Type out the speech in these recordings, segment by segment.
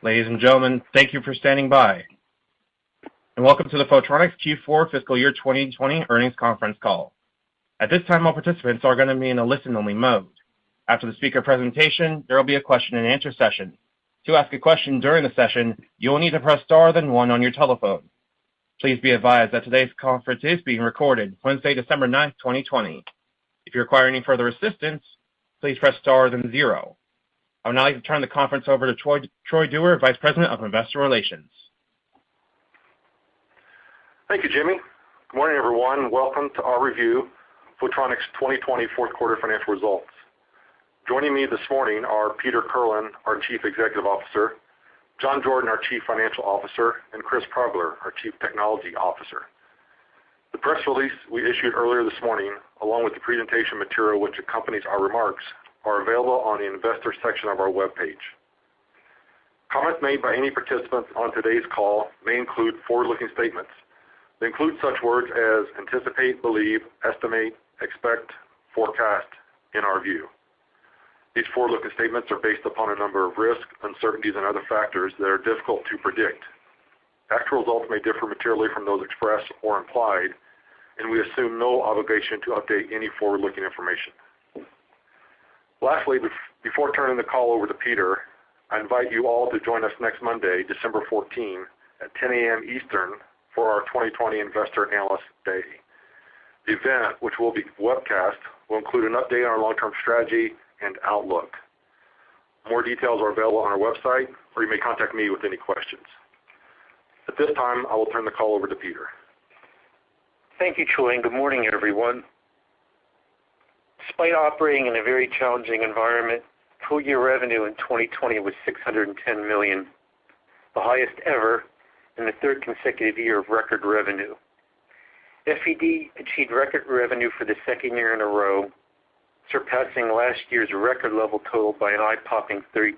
Ladies and gentlemen, thank you for standing by, and welcome to the Phototronics Q4 Fiscal Year 2020 Earnings Conference Call. At this time, all participants are going to be in a listen-only mode. After the speaker presentation, there will be a question-and-answer session. To ask a question during the session, you will need to press star then one on your telephone. Please be advised that today's conference is being recorded, Wednesday, December 9th, 2020. If you require any further assistance, please press star then zero. I would now like to turn the conference over to Troy Dewar, Vice President of Investor Relations. Thank you, Jimmy. Good morning, everyone. Welcome to our review of Phototronics 2020 fourth quarter financial results. Joining me this morning are Peter Kirlin, our Chief Executive Officer, John Jordan, our Chief Financial Officer, and Chris Progler, our Chief Technology Officer. The press release we issued earlier this morning, along with the presentation material which accompanies our remarks, are available on the investor section of our webpage. Comments made by any participants on today's call may include forward-looking statements. They include such words as anticipate, believe, estimate, expect, forecast, in our view. These forward-looking statements are based upon a number of risks, uncertainties, and other factors that are difficult to predict. Actual results may differ materially from those expressed or implied, and we assume no obligation to update any forward-looking information. Lastly, before turning the call over to Peter, I invite you all to join us next Monday, December 14, at 10 a.m. Eastern for our 2020 Investor and Analyst Day. The event, which will be webcast, will include an update on our long-term strategy and outlook. More details are available on our website, or you may contact me with any questions. At this time, I will turn the call over to Peter. Thank you, Troy, and good morning, everyone. Despite operating in a very challenging environment, full-year revenue in 2020 was $610 million, the highest ever, and the third consecutive year of record revenue. FPD achieved record revenue for the second year in a row, surpassing last year's record level total by an eye-popping 32%.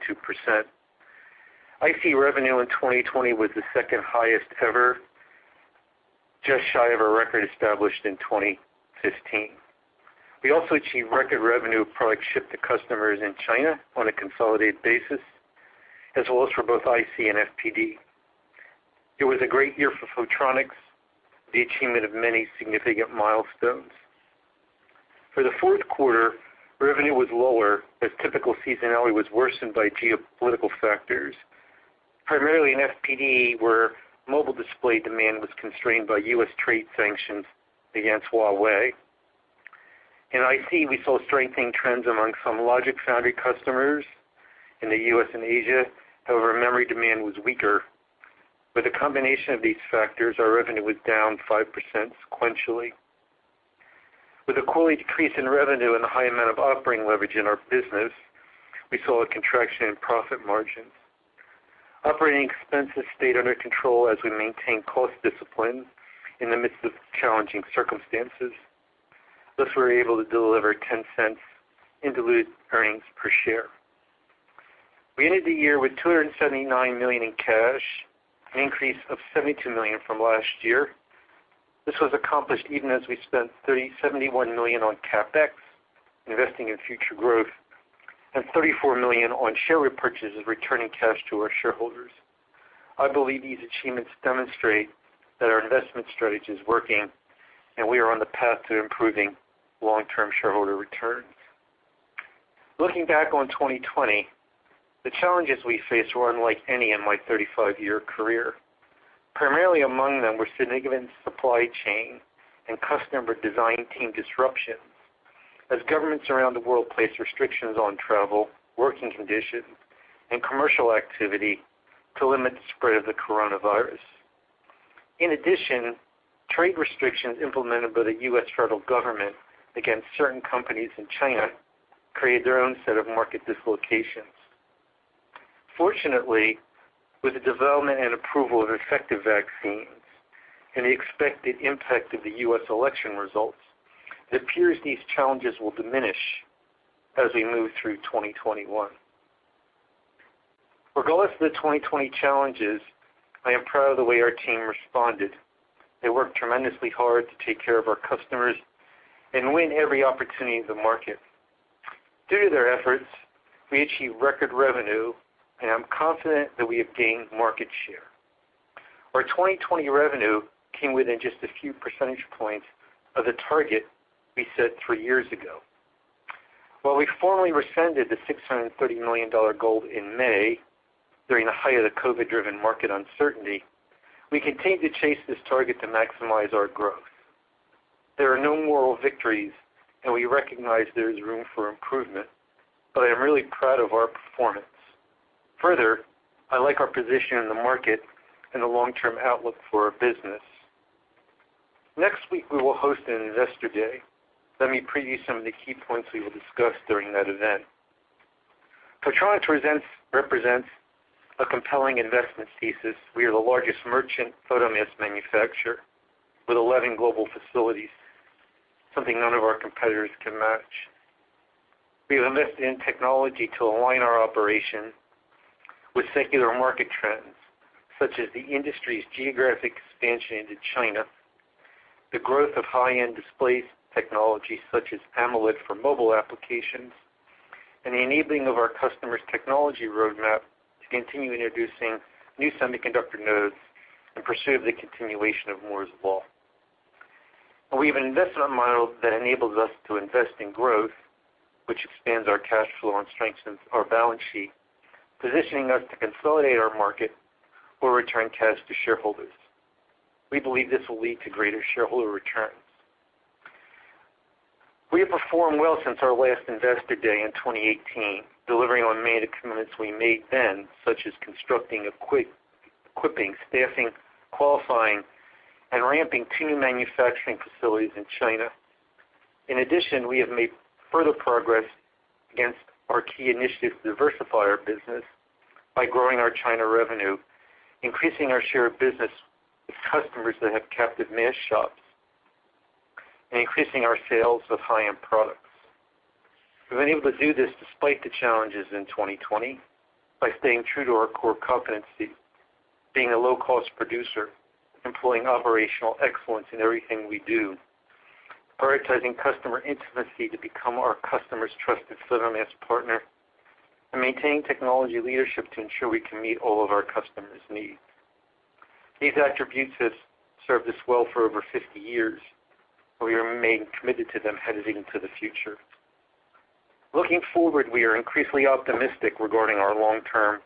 IC revenue in 2020 was the second highest ever, just shy of a record established in 2015. We also achieved record revenue of products shipped to customers in China on a consolidated basis, as well as for both IC and FPD. It was a great year for Phototronics, the achievement of many significant milestones. For the fourth quarter, revenue was lower as typical seasonality was worsened by geopolitical factors, primarily in FPD, where mobile display demand was constrained by U.S. trade sanctions against Huawei. In IC, we saw strengthening trends among some logic foundry customers in the U.S. and Asia. However, memory demand was weaker. With a combination of these factors, our revenue was down 5% sequentially. With a quarterly decrease in revenue and a high amount of operating leverage in our business, we saw a contraction in profit margins. Operating expenses stayed under control as we maintained cost discipline in the midst of challenging circumstances. Thus, we were able to deliver 10 cents in diluted earnings per share. We ended the year with $279 million in cash, an increase of $72 million from last year. This was accomplished even as we spent $71 million on CapEx, investing in future growth, and $34 million on share repurchases, returning cash to our shareholders. I believe these achievements demonstrate that our investment strategy is working, and we are on the path to improving long-term shareholder returns. Looking back on 2020, the challenges we faced were unlike any in my 35-year career. Primarily among them were significant supply chain and customer design team disruptions, as governments around the world placed restrictions on travel, working conditions, and commercial activity to limit the spread of the coronavirus. In addition, trade restrictions implemented by the U.S. federal government against certain companies in China created their own set of market dislocations. Fortunately, with the development and approval of effective vaccines and the expected impact of the U.S. election results, it appears these challenges will diminish as we move through 2021. Regardless of the 2020 challenges, I am proud of the way our team responded. They worked tremendously hard to take care of our customers and win every opportunity in the market. Due to their efforts, we achieved record revenue and I'm confident that we have gained market share. Our 2020 revenue came within just a few percentage points of the target we set 3 years ago. While we formally rescinded the $630 million goal in May, during the height of the COVID-driven market uncertainty, we continue to chase this target to maximize our growth. There are no moral victories, and we recognize there is room for improvement, but I am really proud of our performance. Further, I like our position in the market and the long-term outlook for our business. Next week, we will host an Investor Day. Let me preview some of the key points we will discuss during that event. Photronics represents a compelling investment thesis. We are the largest merchant photomask manufacturer with 11 global facilities, something none of our competitors can match. We have invested in technology to align our operation with secular market trends, such as the industry's geographic expansion into China, the growth of high-end display technology such as AMOLED for mobile applications, and the enabling of our customers' technology roadmap to continue introducing new semiconductor nodes in pursuit of the continuation of Moore's Law. And we have an investment model that enables us to invest in growth, which expands our cash flow and strengthens our balance sheet, positioning us to consolidate our market or return cash to shareholders. We believe this will lead to greater shareholder returns. We have performed well since our last Investor Day in 2018, delivering on many of the commitments we made then, such as constructing, equipping, staffing, qualifying, and ramping 2 new manufacturing facilities in China. In addition, we have made further progress against our key initiatives to diversify our business by growing our China revenue, increasing our share of business with customers that have captive mask shops, and increasing our sales of high-end products. We've been able to do this despite the challenges in 2020 by staying true to our core competency, being a low-cost producer, employing operational excellence in everything we do, prioritizing customer intimacy to become our customers' trusted photomask partner, and maintaining technology leadership to ensure we can meet all of our customers' needs. These attributes have served us well for over 50 years, and we remain committed to them heading into the future. Looking forward, we are increasingly optimistic regarding our long-term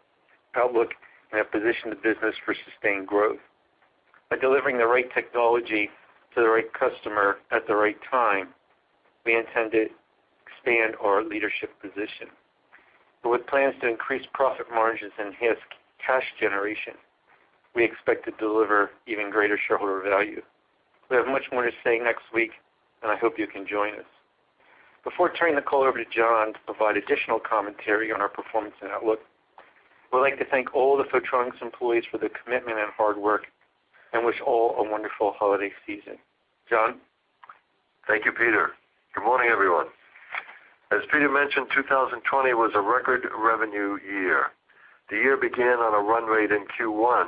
outlook and have positioned the business for sustained growth. By delivering the right technology to the right customer at the right time, we intend to expand our leadership position. But with plans to increase profit margins and enhance cash generation, we expect to deliver even greater shareholder value. We have much more to say next week, and I hope you can join us. Before turning the call over to John to provide additional commentary on our performance and outlook, we'd like to thank all the Photronics employees for their commitment and hard work and wish all a wonderful holiday season. John? Thank you, Peter. Good morning, everyone. As Peter mentioned, 2020 was a record revenue year. The year began on a run rate in Q1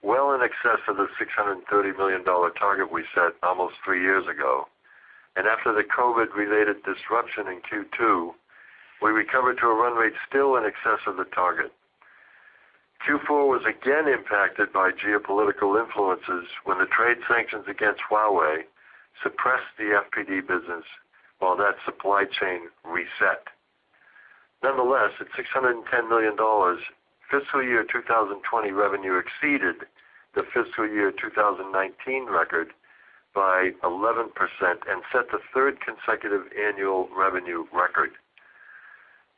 well in excess of the $630 million target we set almost 3 years ago. And after the COVID-related disruption in Q2, we recovered to a run rate still in excess of the target. Q4 was again impacted by geopolitical influences when the trade sanctions against Huawei suppressed the FPD business while that supply chain reset. Nonetheless, at $610 million, fiscal year 2020 revenue exceeded the fiscal year 2019 record by 11% and set the 3rd consecutive annual revenue record.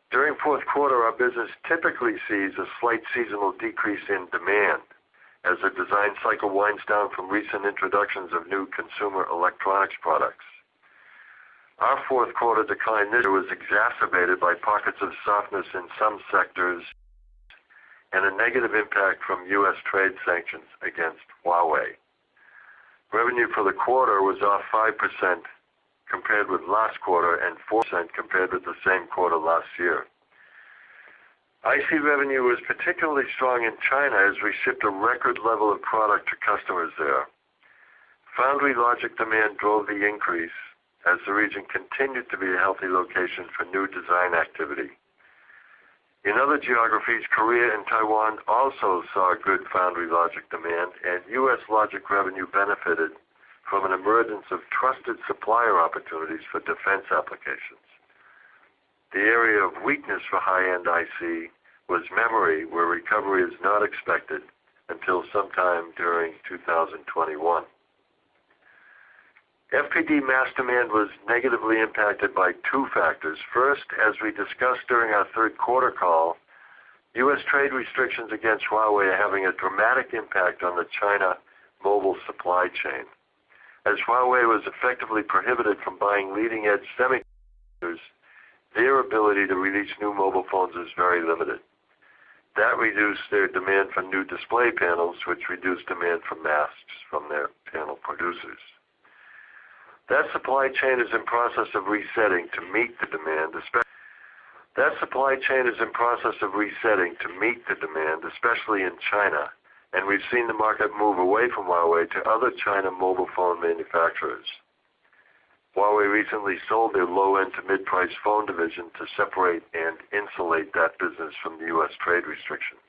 During fourth quarter, our business typically sees a slight seasonal decrease in demand as the design cycle winds down from recent introductions of new consumer electronics products. Our fourth quarter decline this year was exacerbated by pockets of softness in some sectors and a negative impact from U.S. trade sanctions against Huawei. Revenue for the quarter was off 5% compared with last quarter and 4% compared with the same quarter last year. IC revenue was particularly strong in China as we shipped a record level of product to customers there. Foundry logic demand drove the increase as the region continued to be a healthy location for new design activity. In other geographies, Korea and Taiwan also saw good foundry logic demand, and U.S. logic revenue benefited from an emergence of trusted supplier opportunities for defense applications. The area of weakness for high-end IC was memory, where recovery is not expected until sometime during 2021. FPD mass demand was negatively impacted by two factors. First, as we discussed during our third quarter call, U.S. trade restrictions against Huawei are having a dramatic impact on the China mobile supply chain. As Huawei was effectively prohibited from buying leading-edge semiconductors, their ability to release new mobile phones is very limited. That reduced their demand for new display panels, which reduced demand for masks from their panel producers. That supply chain is in process of resetting to meet the demand, especially in China, and we've seen the market move away from Huawei to other China mobile phone manufacturers. Huawei recently sold their low-end to mid-price phone division to separate and insulate that business from the U.S. trade restrictions.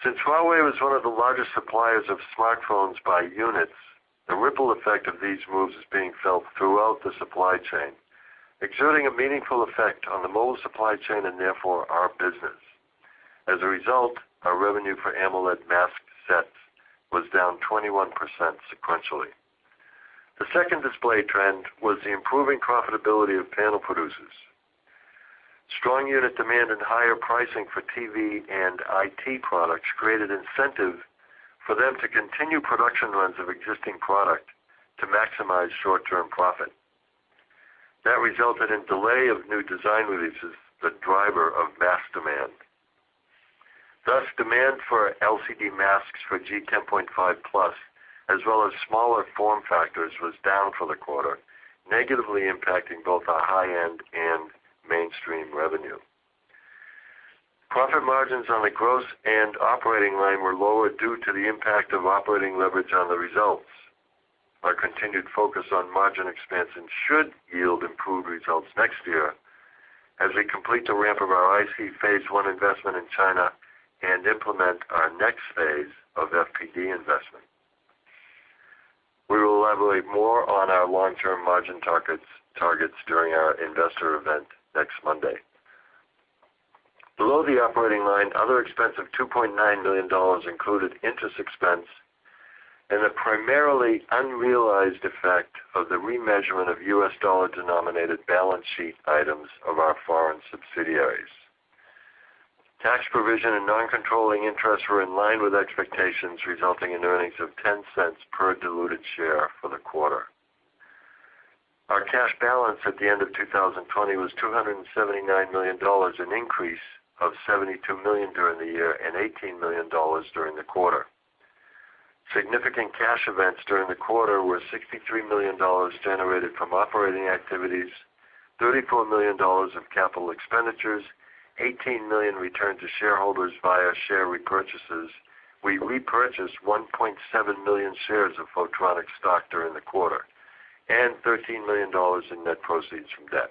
Since Huawei was one of the largest suppliers of smartphones by units, the ripple effect of these moves is being felt throughout the supply chain, exerting a meaningful effect on the mobile supply chain and therefore our business. As a result, our revenue for AMOLED mask sets was down 21% sequentially. The second display trend was the improving profitability of panel producers. Strong unit demand and higher pricing for TV and IT products created incentive for them to continue production runs of existing product to maximize short-term profit. That resulted in delay of new design releases, the driver of mask demand. Thus, demand for LCD masks for G10.5 Plus, as well as smaller form factors, was down for the quarter, negatively impacting both our high-end and mainstream revenue. Profit margins on the gross and operating line were lower due to the impact of operating leverage on the results. Our continued focus on margin expansion should yield improved results next year as we complete the ramp of our IC Phase 1 investment in China and implement our next phase of FPD investment. We will elaborate more on our long-term margin targets during our investor event next Monday. Below the operating line, other expense of $2.9 million included interest expense and the primarily unrealized effect of the remeasurement of U.S. dollar-denominated balance sheet items of our foreign subsidiaries. Tax provision and non-controlling interest were in line with expectations, resulting in earnings of 10 cents per diluted share for the quarter. Our cash balance at the end of 2020 was $279 million, an increase of $72 million during the year and $18 million during the quarter. Significant cash events during the quarter were $63 million generated from operating activities, $34 million of capital expenditures, $18 million returned to shareholders via share repurchases. We repurchased 1.7 million shares of Photronics stock during the quarter, and $13 million in net proceeds from debt.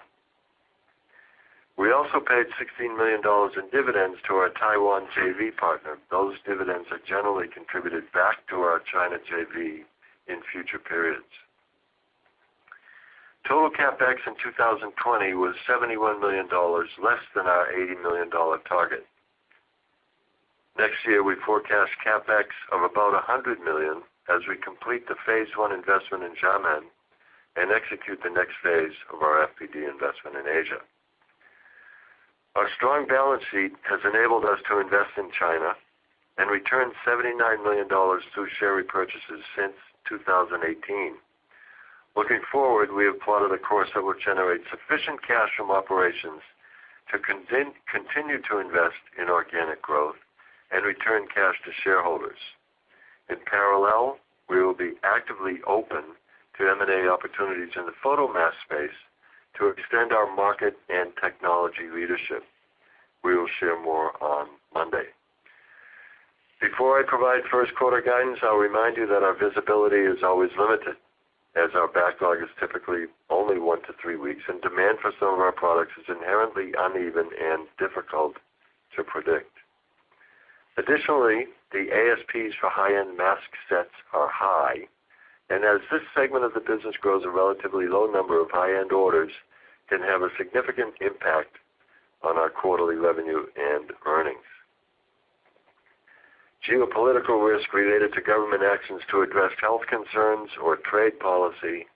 We also paid $16 million in dividends to our Taiwan JV partner. Those dividends are generally contributed back to our China JV in future periods. Total CapEx in 2020 was $71 million, less than our $80 million target. Next year, we forecast CapEx of about $100 million as we complete the Phase 1 investment in Xiamen and execute the next phase of our FPD investment in Asia. Our strong balance sheet has enabled us to invest in China and return $79 million through share repurchases since 2018. Looking forward, we have plotted a course that will generate sufficient cash from operations to continue to invest in organic growth and return cash to shareholders. In parallel, we will be actively open to M&A opportunities in the photomask space to extend our market and technology leadership. We will share more on Monday. Before I provide first quarter guidance, I'll remind you that our visibility is always limited. as our backlog is typically only 1 to 3 weeks, and demand for some of our products is inherently uneven and difficult to predict. Additionally, the ASPs for high-end mask sets are high, and as this segment of the business grows, a relatively low number of high-end orders can have a significant impact on our quarterly revenue and earnings. Geopolitical risk related to government actions to address health concerns or trade policy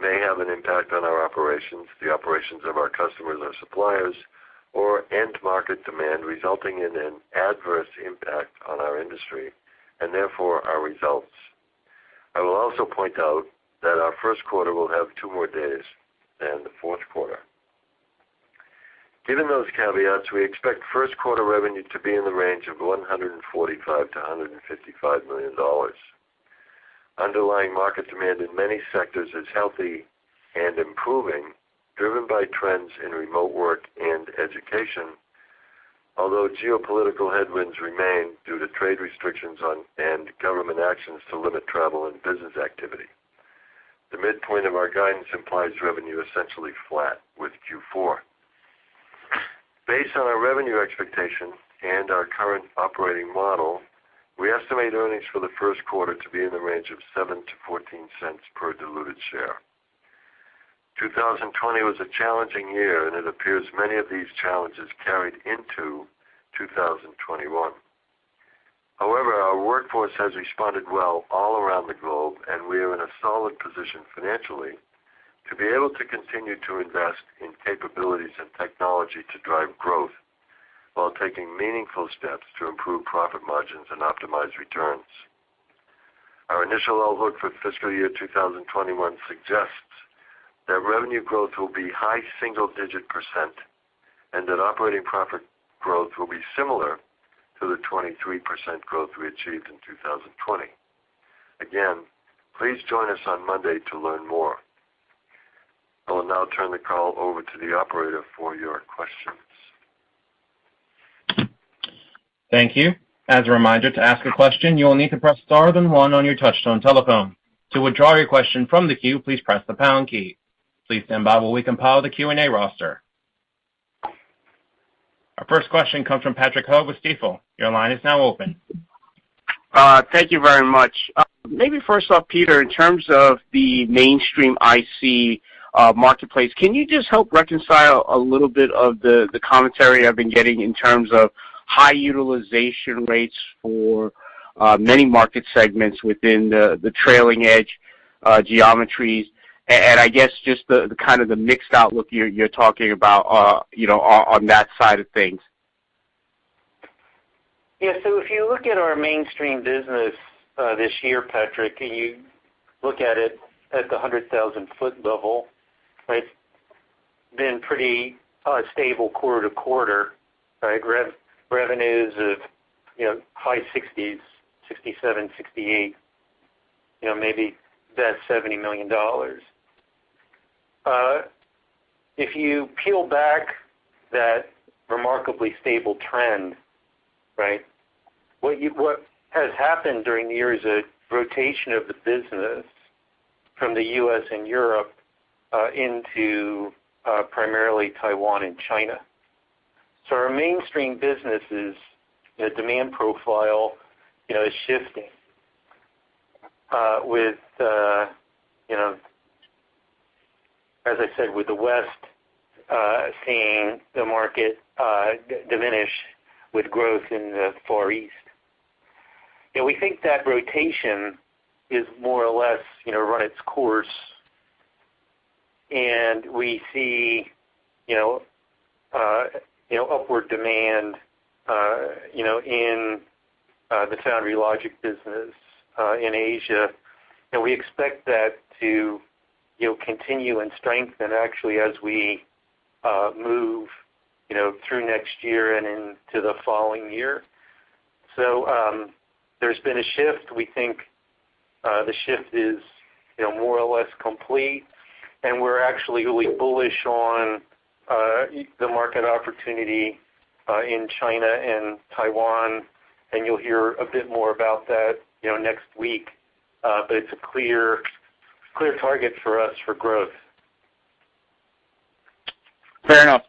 may have an impact on our operations, the operations of our customers or suppliers, or end market demand, resulting in an adverse impact on our industry and therefore our results. I will also point out that our first quarter will have 2 more days than the fourth quarter. Given those caveats, we expect first quarter revenue to be in the range of $145 to $155 million. Underlying market demand in many sectors is healthy and improving, driven by trends in remote work and education, although geopolitical headwinds remain due to trade restrictions and government actions to limit travel and business activity. The midpoint of our guidance implies revenue essentially flat with Q4. Based on our revenue expectation and our current operating model, we estimate earnings for the first quarter to be in the range of 7 to 14 cents per diluted share. 2020 was a challenging year, and it appears many of these challenges carried into 2021. However, our workforce has responded well all around the globe, and we are in a solid position financially to be able to continue to invest in capabilities and technology to drive growth while taking meaningful steps to improve profit margins and optimize returns. Our initial outlook for fiscal year 2021 suggests that revenue growth will be high single-digit percent and that operating profit growth will be similar to the 23% growth we achieved in 2020. Again, please join us on Monday to learn more. I will now turn the call over to the operator for your questions. Thank you. As a reminder, to ask a question, you will need to press star then 1 on your touchtone telephone. To withdraw your question from the queue, please press the pound key. Please stand by while we compile the Q&A roster. Our first question comes from Patrick Ho with Stifel. Your line is now open. Thank you very much. Maybe first off, Peter, in terms of the mainstream IC marketplace, can you just help reconcile a little bit of the commentary I've been getting in terms of high utilization rates for many market segments within the trailing edge geometries, and I guess just the kind of the mixed outlook you're talking about, on that side of things. Yeah, so if you look at our mainstream business this year, Patrick, and you look at it at the 100,000-foot level, right, it's been pretty stable quarter to quarter, right? Revenues of high 60s, 67, 68, maybe that's $70 million. If you peel back that remarkably stable trend, right, what has happened during the year is a rotation of the business from the U.S. and Europe into primarily Taiwan and China. So our mainstream business's demand profile, is shifting with, as I said, with the West seeing the market diminish with growth in the Far East. We think that rotation is more or less, run its course, and we see, upward demand, in the foundry logic business in Asia, and we expect that to, continue and strengthen actually as we move, through next year and into the following year. So there's been a shift. We think the shift is, more or less complete, and we're actually really bullish on the market opportunity in China and Taiwan, and you'll hear a bit more about that, next week. But it's a clear clear target for us for growth. Fair enough.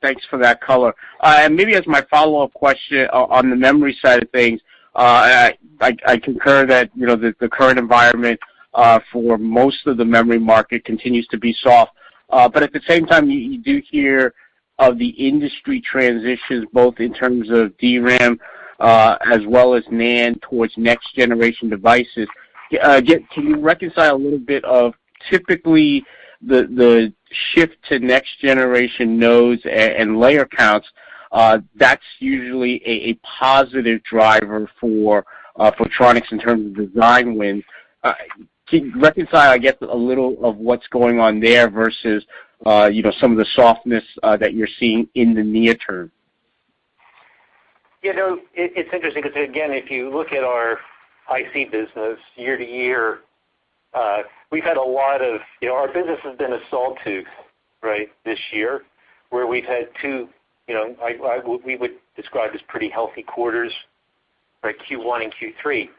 Thanks for that color. And maybe as my follow-up question on the memory side of things, I concur that the current environment for most of the memory market continues to be soft. But at the same time, you do hear of the industry transitions, both in terms of DRAM as well as NAND towards next generation devices. Can you reconcile a little bit of typically the shift to next generation nodes and layer counts? That's usually a positive driver for Photronics in terms of design wins. Can you reconcile, I guess, a little of what's going on there versus some of the softness that you're seeing in the near term? It's interesting because, again, if you look at our IC business year to year, we've had a lot of, our business has been a sawtooth, right, this year, where we've had two, we would describe as pretty healthy quarters, right, Q1 and Q3.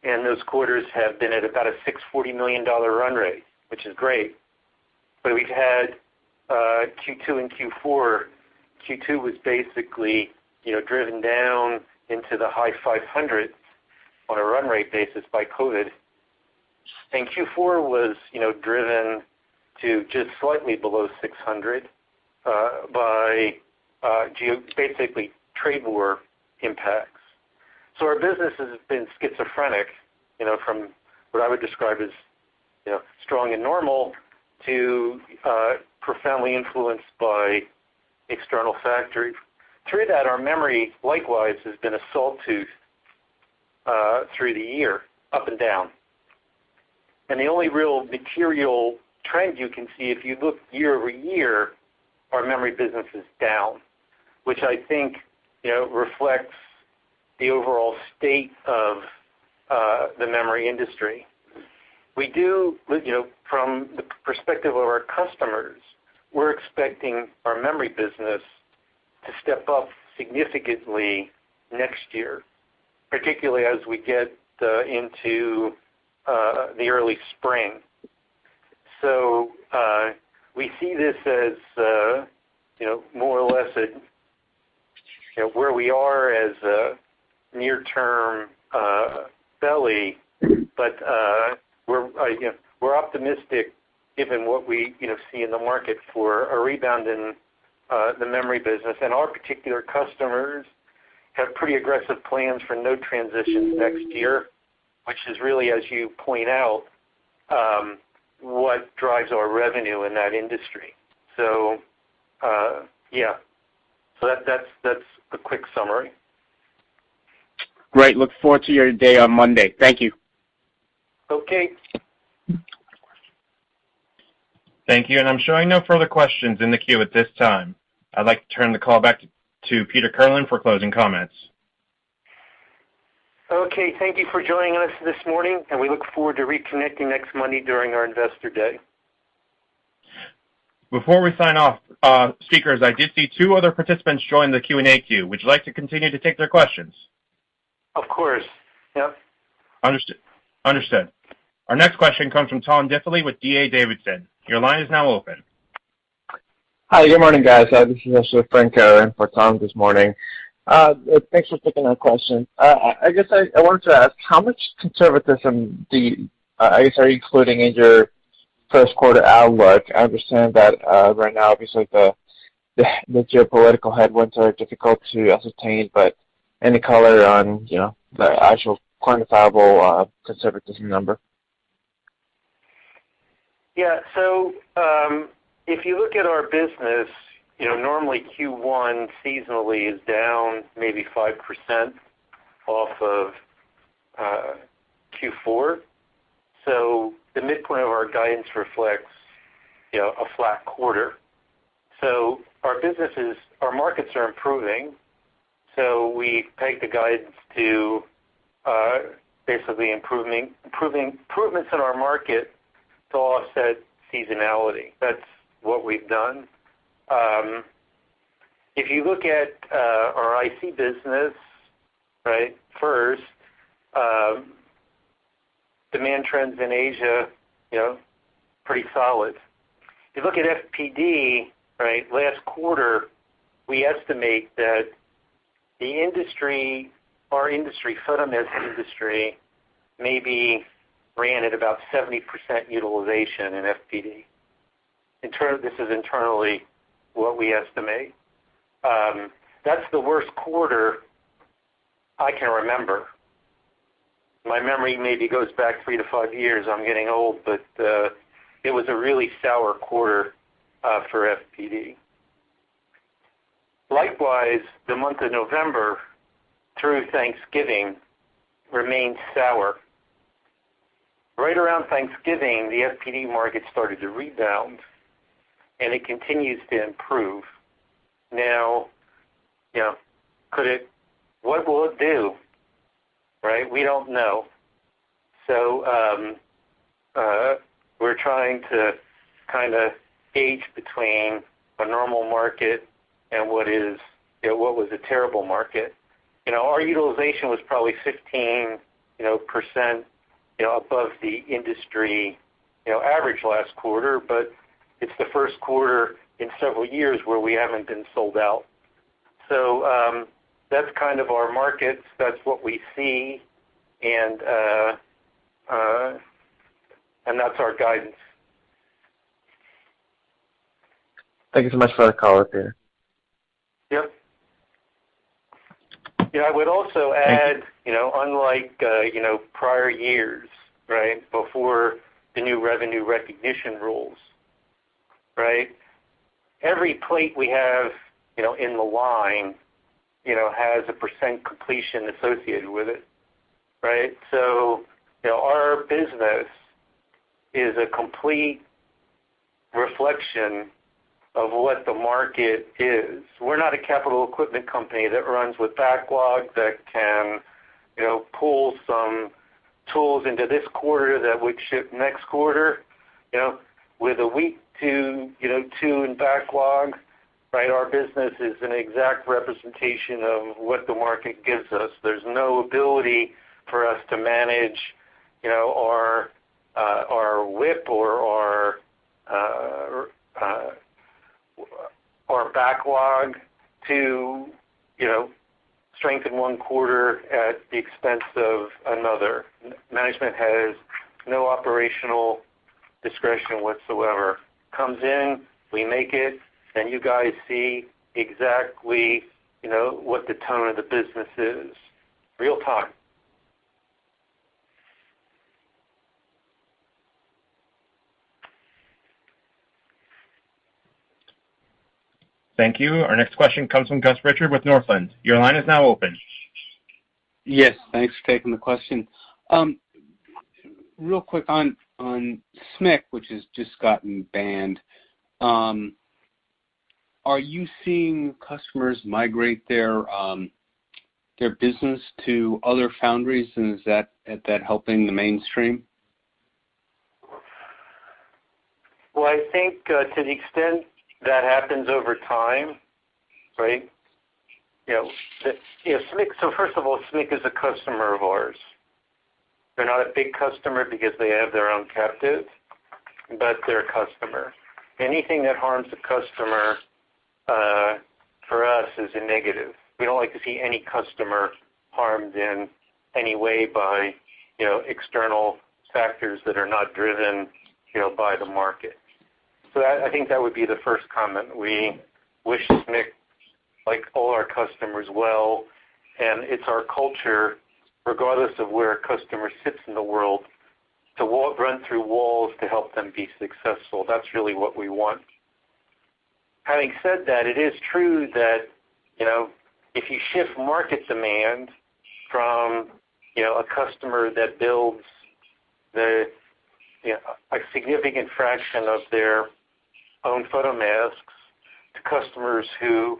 And those quarters have been at about a $640 million run rate, which is great. But we've had Q2 and Q4. Q2 was basically, driven down into the high 500s on a run rate basis by COVID. And Q4 was, driven to just slightly below 600 by basically trade war impacts. So our business has been schizophrenic, from what I would describe as, strong and normal to profoundly influenced by external factors. Through that, our memory, likewise, has been a sawtooth through the year, up and down. And the only real material trend you can see, if you look year over year, our memory business is down, which I think, reflects the overall state of the memory industry. We do, from the perspective of our customers, we're expecting our memory business to step up significantly next year, particularly as we get into the early spring. So we see this as, more or less where we are as a near-term belly, but we're optimistic given what we see in the market for a rebound in the memory business, and our particular customers have pretty aggressive plans for node transitions next year, which is really, as you point out, what drives our revenue in that industry. So, so that's a quick summary. Great. Look forward to your day on Monday. Thank you. Okay. Thank you, and I'm showing no further questions in the queue at this time. I'd like to turn the call back to Peter Kirlin for closing comments. Okay, thank you for joining us this morning, and we look forward to reconnecting next Monday during our Investor Day. Before we sign off, speakers, I did see two other participants join the Q&A queue. Would you like to continue to take their questions? Of course. Yep. Understood. Our next question comes from Tom Diffely with D.A. Davidson. Your line is now open. Hi, good morning, guys. This is actually Franco in for Tom this morning. Thanks for taking our question. I guess I wanted to ask, how much conservatism are you including in your first quarter outlook? I understand that right now, obviously, the geopolitical headwinds are difficult to ascertain, but any color on the actual quantifiable conservatism number? Yeah. So if you look at our business, normally Q1 seasonally is down maybe 5% off of Q4. So the midpoint of our guidance reflects, a flat quarter. So our markets are improving. So we pegged the guidance to basically improvements in our market to offset seasonality. That's what we've done. If you look at our IC business, right, first, demand trends in Asia, pretty solid. If you look at FPD, right, last quarter, we estimate that the industry, our industry, photomask industry, maybe ran at about 70% utilization in FPD. This is internally what we estimate. That's the worst quarter I can remember. My memory maybe goes back 3 to 5 years. I'm getting old, but it was a really sour quarter for FPD. Likewise, the month of November through Thanksgiving remained sour. Right around Thanksgiving, the FPD market started to rebound, and it continues to improve. Now, what will it do? Right? We don't know. So we're trying to kind of gauge between a normal market and what was a terrible market. Our utilization was probably 15%, above the industry, average last quarter, but it's the first quarter in several years where we haven't been sold out. So that's kind of our markets. That's what we see, and that's our guidance. Thank you so much for the call, Peter. Yep. I would also add, unlike prior years, right, before the new revenue recognition rules, right, every plate we have, in the line, has a % completion associated with it, right? So, our business is a complete reflection of what the market is. We're not a capital equipment company that runs with backlog that can, pull some tools into this quarter that would ship next quarter, with a week to, 2 in backlog, right? Our business is an exact representation of what the market gives us. There's no ability for us to manage, our WIP or our backlog to, strengthen one quarter at the expense of another. Management has no operational discretion whatsoever. Comes in, we make it, and you guys see exactly, what the tone of the business is. Real time. Thank you. Our next question comes from Gus Richard with Northland. Your line is now open. Yes, thanks for taking the question. Real quick on SMIC, which has just gotten banned. Are you seeing customers migrate their business to other foundries, and is that helping the mainstream? Well, I think to the extent that happens over time, right? SMIC. So first of all, SMIC is a customer of ours. They're not a big customer because they have their own captive, but they're a customer. Anything that harms a customer for us is a negative. We don't like to see any customer harmed in any way by external factors that are not driven by the market. So I think that would be the first comment. We wish SMIC, like all our customers, well, and it's our culture, regardless of where a customer sits in the world, to run through walls to help them be successful. That's really what we want. Having said that, it is true that if you shift market demand from a customer that builds a significant fraction of their own photomasks to customers who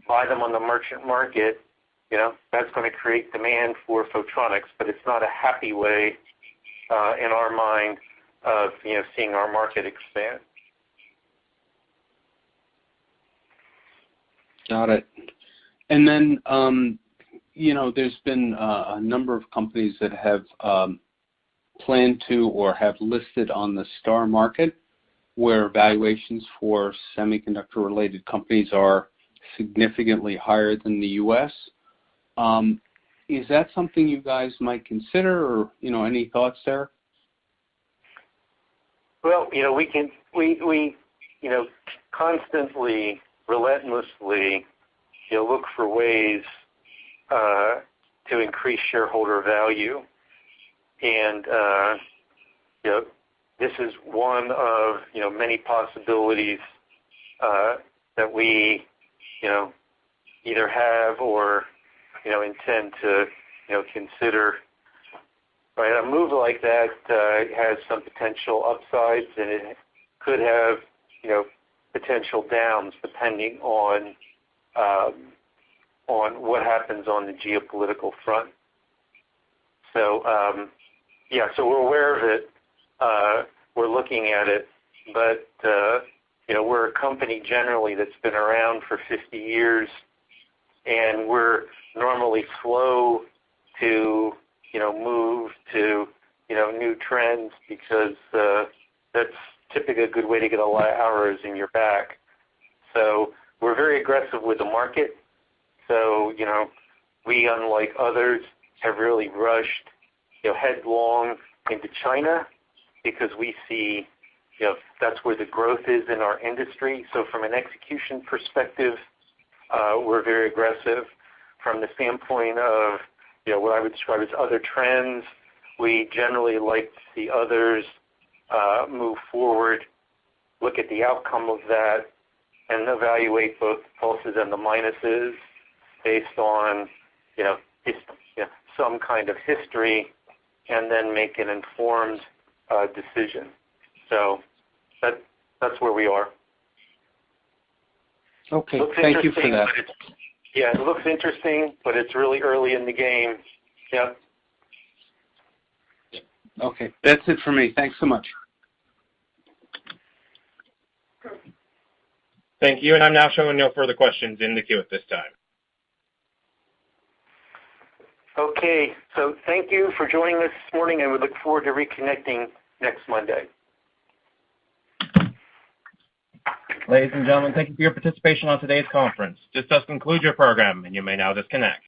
buy them on the merchant market, that's going to create demand for Photronics, but it's not a happy way in our mind of seeing our market expand. Got it. And then there's been a number of companies that have plan to or have listed on the STAR market, where valuations for semiconductor-related companies are significantly higher than the U.S. Is that something you guys might consider, or any thoughts there? Well, we constantly, relentlessly, look for ways to increase shareholder value, and this is one of many possibilities that we either have or intend to consider. Right, a move like that has some potential upsides, and it could have potential downs depending on what happens on the geopolitical front. So so we're aware of it. We're looking at it, but we're a company generally that's been around for 50 years, and we're normally slow to move to new trends, because that's typically a good way to get a lot of hours in your back. So we're very aggressive with the market. So we, unlike others, have really rushed headlong into China, because we see that's where the growth is in our industry. So from an execution perspective, we're very aggressive. From the standpoint of what I would describe as other trends, we generally like to see others move forward, look at the outcome of that, and evaluate both the pluses and the minuses based on some kind of history, and then make an informed decision. So that's where we are. Okay, thank you for that. It looks interesting, but it's really early in the game. Yeah. Okay, that's it for me. Thanks so much. Thank you, and I'm now showing no further questions in the queue at this time. Okay, so thank you for joining us this morning, and we look forward to reconnecting next Monday. Ladies and gentlemen, thank you for your participation on today's conference. This does conclude your program, and you may now disconnect.